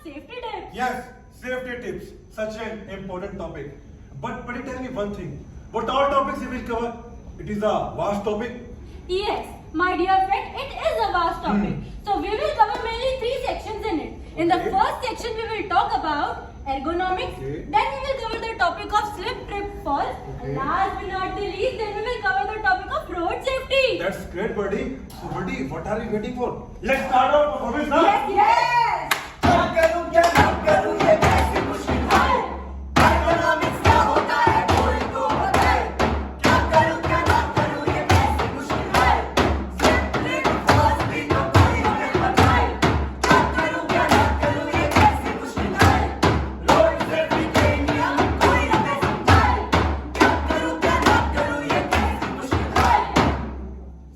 safety tips. Yes, safety tips. Such an important topic. But tell me one thing. What all topics we will cover? It is a vast topic. Yes, my dear friend, it is a vast topic. So we will cover mainly 3 sections in it. In the Okay. first section, we will talk about ergonomics. Okay. Then we will cover the topic of slip, trip, fall. Okay. And last but not the least, then we will cover the topic of road safety. That's great, buddy. So, buddy, what are we waiting for? Let's start our performance now. Yes, yes. क्या करूं क्या ना करूं ये कैसी मुश्किल है Ergonomics क्या होता है कोई तो बताए क्या करूं क्या ना करूं ये कैसी मुश्किल है Slip, trip, falls भी तो कोई हमें बताए क्या करूं क्या ना करूं ये कैसी मुश्किल है Road safety के नियम कोई हमें समझाए क्या करूं क्या ना करूं ये कैसी मुश्किल है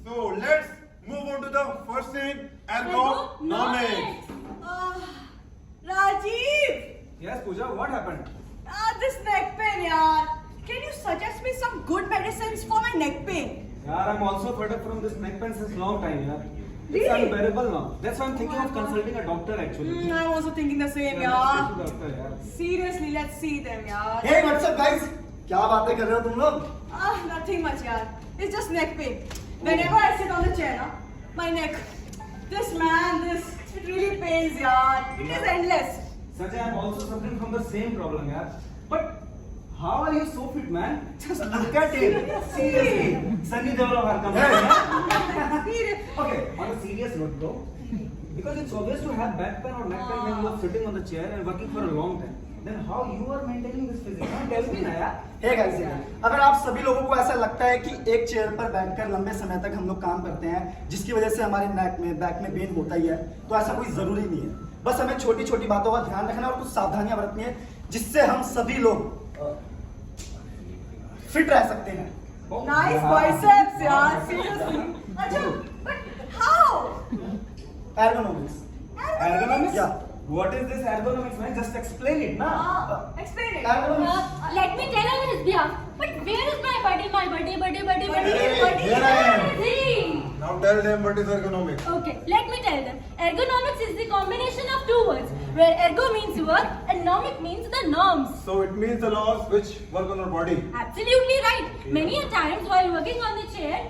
So, let's move on to the first thing, ergonomics. Rajiv! Yes, Pooja, what happened? This neck pain, yaar. Can you suggest me some good medicines for my neck pain? Yeah, I'm also fed up from this neck pain since long time. Yeah. It's Really? unbearable now. That's why I'm thinking of consulting a doctor actually. I'm also thinking the same, Yeah, let's yaar. go to doctor, yeah. Seriously, let's see them, yaar. Hey, what's up, guys? क्या बातें कर रहे हो तुम लोग? Nothing much, yaar. It's just neck pain. Whenever I sit on the chair, my neck, this, it really pains, yaar. It is endless. Sanjay, I'm also suffering from the same problem, yeah. But how are you so fit, man? Just look at it. Seriously. Sunny Deol of our company. Serious. Okay, on a serious note, bro. Because it's obvious to have back pain or neck pain when you are sitting on the chair and working for a long time. Then how you are maintaining this physique? Huh? Tell me, na yaar. Hey guys, अगर आप सभी लोगों को ऐसा लगता है कि एक चेयर पर बैठकर लंबे समय तक हम लोग काम करते हैं जिसकी वजह से हमारे नेक में बैक में पेन होता ही है तो ऐसा कोई जरूरी नहीं है बस हमें छोटी छोटी बातों का ध्यान रखना और कुछ सावधानियां बरतनी है जिससे हम सभी लोग फिट रह सकते हैं Nice biceps, yaar. Seriously. Acha, but how? Ergonomics Ergonomics? या What is this ergonomics, man? Just explain it, na? Explain it. Ergonomics Let me tell on his behalf. But where is my buddy? Hey, here I am. See. Now tell them what is ergonomics. Okay, let me tell them. Ergonomics is the combination of 2 words, where ergo means work and nomic means the norms. So, it means the laws which work on our body. Absolutely right. Many a times while working on the chair,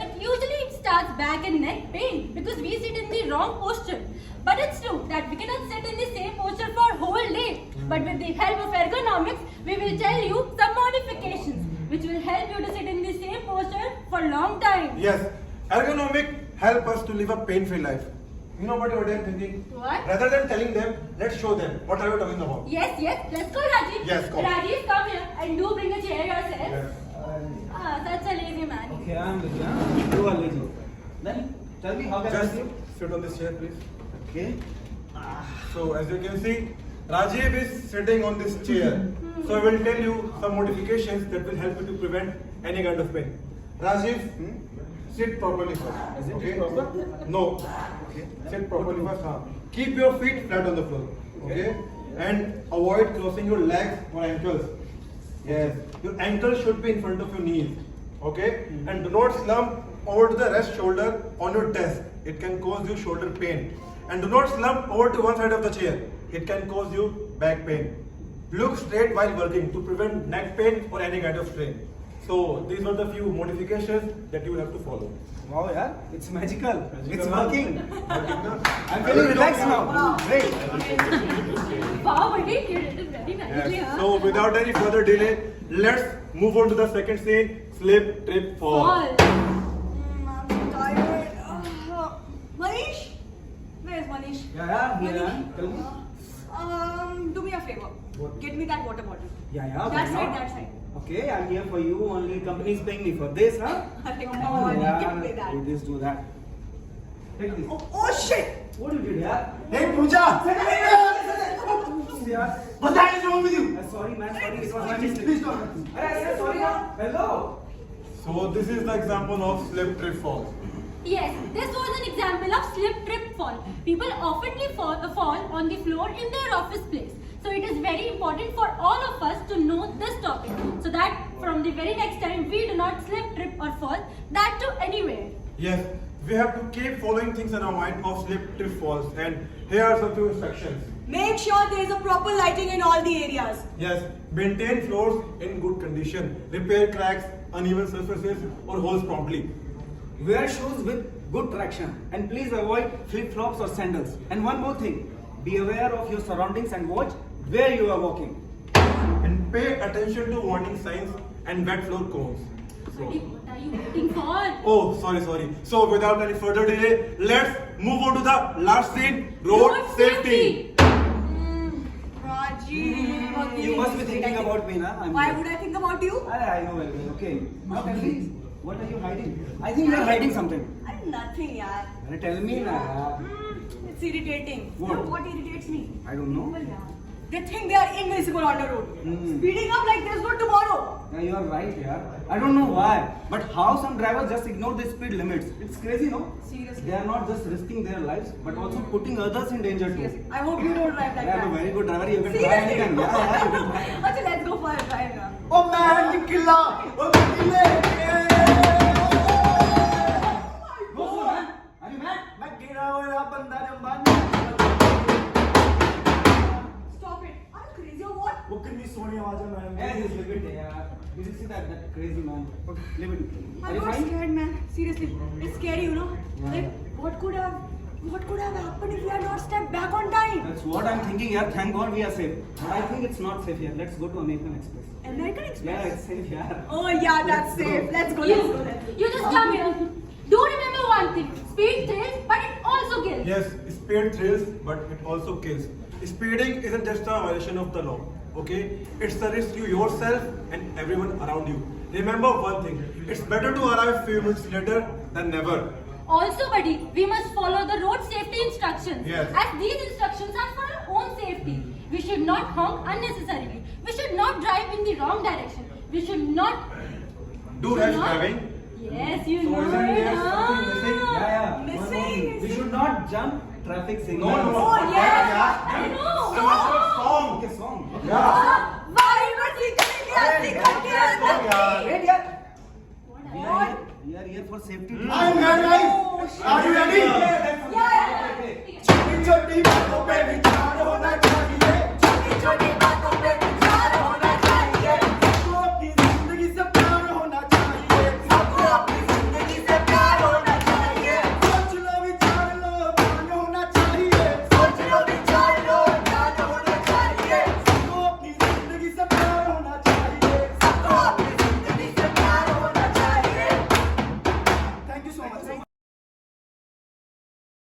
it usually starts back and neck pain because we sit in the wrong posture. But it's true that we cannot sit in the same posture for whole day. But with the help of ergonomics, we will tell you some modifications which will help you to sit in the same posture for long time. Yes, ergonomic help us to live a pain-free life. You know what I'm thinking? What? Rather than telling them, let's show them. What are you talking about? Yes, let's go, Rajiv. Yes, come. Rajiv, come here and do bring a chair yourself. Yes. Such a lazy man. Okay, I'm with you. Huh? You are lazy. Then tell me how can I Just help you? sit on this chair, please. Okay. So, as you can see, Rajiv is sitting on this chair. So, I will tell you some modifications that will help you to prevent any kind of pain. Rajiv, sit properly first. Is it Okay? proper? No. Okay. Sit properly first. Keep your feet flat on the floor. Okay? And avoid crossing your legs or ankles. Yes. Your ankles should be in front of your knees. Okay? And do not slump over to the rest shoulder on your desk. It can cause you shoulder pain. And do not slump over to one side of the chair. It can cause you back pain. Look straight while working to prevent neck pain or any kind of strain. So these are the few modifications that you will have to follow. Wow, yeah. It's magical. It's Magical. working. I'm I'm feeling relaxed now. Great. Wow, buddy, you did it very nicely, Yes. huh? So without any further delay, let's move on to the second scene: slip, trip, fall. I'm so tired. Manish? Where's Manish? Yeah. Tell me. Do me a favor. What? Get me that water bottle. Yeah. That why side, not? that side. Okay, I'm here for you. Only company is paying me for this, huh? Come on, give me that. Do this, do that. Take this. Oh shit! What you did, yeah? Hey Pooja Yeah. बताइए जो with you Sorry, man. Sorry, it was my mistake. Please don't. I said sorry, huh? Hello. So this is the example of slip, trip, fall. Yes, this was an example of slip, trip, fall. People oftenly fall on the floor in their office place. So it is very important for all of us to know this topic so that from the very next time we do not slip, trip or fall, that too anywhere. Yes, we have to keep following things in our mind of slip, trip, falls. And here are some few instructions. Make sure there is a proper lighting in all the areas. Yes, maintain floors in good condition. Repair cracks, uneven surfaces, or holes promptly. Wear shoes with good traction and please avoid flip-flops or sandals. And one more thing, be aware of your surroundings and watch where you are walking. And pay attention to warning signs and wet floor cones. Buddy, what are you waiting for? Oh, sorry. So without any further delay, let's move on to the last scene, road safety. Rajiv. You must be thinking about me, na? Why would I think about you? I know very well. Okay. Now tell me, what are you hiding? I think you are hiding something. I'm nothing, yaar. Arey, tell me, na. It's irritating. What? You know what irritates me? I don't know. Well, yeah. They think they are invincible on the road. Hmm. Speeding up like there's no tomorrow. Yeah, you are right, yaar. I don't know why, but how some drivers just ignore the speed limits. It's crazy, no? Seriously. They are not just risking their lives, but also putting others in danger too. Seriously. I hope you don't drive like I am that. a very good driver. You can Seriously? try anytime. Yeah, you can try. Okay, let's go for a drive now. ओ मैं निकला ओ निकले Go slow, man. Are you mad? मैं गिरा हुआ बंदा जंबान Stop it. Are you crazy or what? वो कितनी सोहनी आवाज है madam Yeah, just leave it. Yeah. You just see that crazy man. Okay, leave it. Are I'm you not fine? scared, man. Seriously, it's scary, you know. Like, what could have happened if we had not stepped back on time? That's what I'm thinking. Yeah, thank God we are safe. But I think it's not safe here. Let's go to American Express. American Express. Yeah, it's safe. Yeah. Oh yeah, that's safe. Let's go. Let's go. Let's go. You just come here. Do remember one thing. Speed thrills, but it also kills. Yes, speed thrills, but it also kills. Speeding isn't just a violation of the law, okay? It's the risk to yourself and everyone around you. Remember one thing, it's better to arrive few minutes later than never. Also, buddy, we must follow the road safety instructions. Yes. As these instructions are for our own safety. We should not honk unnecessarily. We should not drive in the wrong direction. We should not Do rash driving. Yes, you So know isn't it. there something missing? Yeah, yeah. Missing. We should not jump traffic signals. No. Oh yeah. I know. Song. Okay, song. Okay. Yeah. Why must we Wait, yeah. What? We are here for safety. I'm ready. Are you ready? Yeah. Choटी छोटी बातों पे